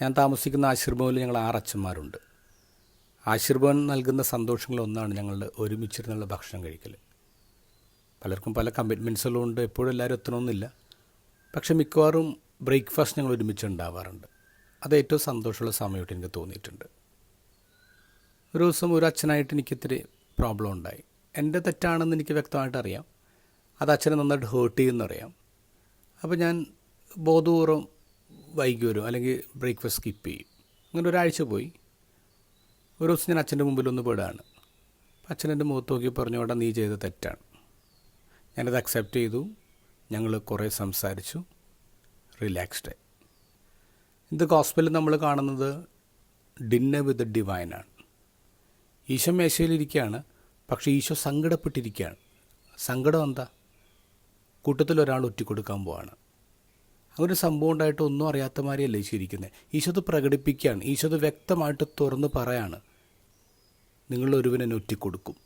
ഞാൻ താമസിക്കുന്ന ആശീർഭവനിൽ ഞങ്ങൾ 6 അച്ഛന്മാരുണ്ട്. ആശീർഭവൻ നൽകുന്ന സന്തോഷങ്ങളൊന്നാണ് ഞങ്ങളുടെ ഒരുമിച്ചിരുന്നുള്ള ഭക്ഷണം കഴിക്കൽ. പലർക്കും പല കമ്മിറ്റ്മെൻറ്റ്സുകളുണ്ട്, എപ്പോഴും എല്ലാവരും എത്തണമെന്നില്ല. പക്ഷേ മിക്കവാറും ബ്രേക്ക്ഫാസ്റ്റ് ഞങ്ങൾ ഒരുമിച്ച് ഉണ്ടാവാറുണ്ട്. അത് ഏറ്റവും സന്തോഷമുള്ള സമയമായിട്ട് എനിക്ക് തോന്നിയിട്ടുണ്ട്. ഒരു ദിവസം ഒരു അച്ഛനായിട്ട് എനിക്കിത്തിരി പ്രോബ്ലം ഉണ്ടായി. എൻ്റെ തെറ്റാണെന്ന് എനിക്ക് വ്യക്തമായിട്ട് അറിയാം. അത് അച്ഛനെ നന്നായിട്ട് ഹേർട്ട് ചെയ്യുമെന്നറിയാം. അപ്പോൾ ഞാൻ ബോധപൂർവ്വം വൈകി വരും, അല്ലെങ്കിൽ ബ്രേക്ക്ഫാസ്റ്റ് സ്കിപ്പ് ചെയ്യും. അങ്ങനെ ഒരാഴ്ച പോയി. ഒരു ദിവസം ഞാൻ അച്ഛൻ്റെ മുമ്പിലൊന്ന് പെടുകയാണ്. അച്ഛൻ എൻ്റെ മുഖത്ത് നോക്കി പറഞ്ഞു, "അവിടെ നീ ചെയ്ത തെറ്റാണ്." ഞാനത് അക്സെപ്റ്റ് ചെയ്തു. ഞങ്ങൾ കുറേ സംസാരിച്ചു, റിലാക്സ്ഡായി. ഇത് ഗോസ്പലിൽ നമ്മൾ കാണുന്നത് ഡിന്നർ വിത്ത് ദ ഡിവൈനാണ്. ഈശോ മേശയിലിരിക്കുകയാണ്, പക്ഷേ ഈശോ സങ്കടപ്പെട്ടിരിക്കുകയാണ്. സങ്കടം എന്താ? കൂട്ടത്തിൽ ഒരാൾ ഒറ്റിക്കൊടുക്കാൻ പോവാണ്. അങ്ങനെ ഒരു സംഭവം ഉണ്ടായിട്ട് ഒന്നും അറിയാത്ത മാതിരിയല്ലേ ഈശോ ഇരിക്കുന്നത്. ഈശോ അത് പ്രകടിപ്പിക്കുകയാണ്. ഈശോ അത് വ്യക്തമായിട്ട് തുറന്ന് പറയാണ്, "നിങ്ങളൊരുവൻ എന്നെ ഒറ്റിക്കൊടുക്കും."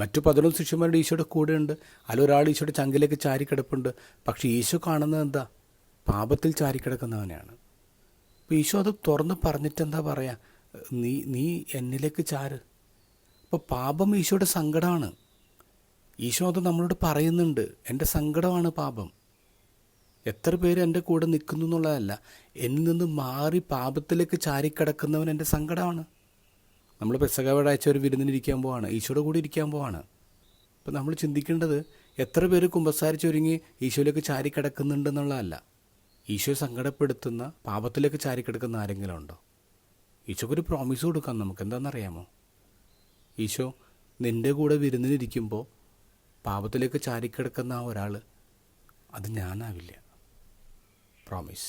മറ്റു 11 ശിഷ്യന്മാരുടെ ഈശോയുടെ കൂടെയുണ്ട്. അതിലൊരാൾ ഈശോയുടെ ചങ്കിലേക്ക് ചാരിക്കിടപ്പുണ്ട്. പക്ഷേ ഈശോ കാണുന്നത് എന്താ? പാപത്തിൽ ചാരിക്കിടക്കുന്നവനെയാണ്. അപ്പോൾ ഈശോ അത് തുറന്ന് പറഞ്ഞിട്ട് എന്താ പറയുക? നീ എന്നിലേക്ക് ചാര്. അപ്പോൾ പാപം ഈശോയുടെ സങ്കടമാണ്. ഈശോ അത് നമ്മളോട് പറയുന്നുണ്ട്, എൻ്റെ സങ്കടമാണ് പാപം. എത്ര പേര് എൻ്റെ കൂടെ നിൽക്കുന്നു എന്നുള്ളതല്ല, എന്നിൽ നിന്ന് മാറി പാപത്തിലേക്ക് ചാരിക്കിടക്കുന്നവൻ എൻ്റെ സങ്കടമാണ്. നമ്മൾ പെസഹ വ്യാഴാഴ്ച ഒരു വിരുന്നിനിരിക്കാൻ പോവാണ്, ഈശോയുടെ കൂടെ ഇരിക്കാൻ പോവാണ്. അപ്പോൾ നമ്മൾ ചിന്തിക്കേണ്ടത് എത്ര പേര് കുമ്പസാരിച്ചൊരുങ്ങി ഈശോയിലേക്ക് ചാരിക്കിടക്കുന്നുണ്ടെന്നുള്ളതല്ല, ഈശോയെ സങ്കടപ്പെടുത്തുന്ന പാപത്തിലേക്ക് ചാരിക്കിടക്കുന്ന ആരെങ്കിലും ഉണ്ടോ? ഈശോക്കൊരു പ്രോമിസ് കൊടുക്കാം നമുക്ക്. എന്താണെന്നറിയാമോ? ഈശോ നിൻ്റെ കൂടെ വിരുന്നിനിരിക്കുമ്പോൾ പാപത്തിലേക്ക് ചാരിക്കിടക്കുന്ന ആ ഒരാൾ, അത് ഞാനാവില്ല. പ്രോമിസ്.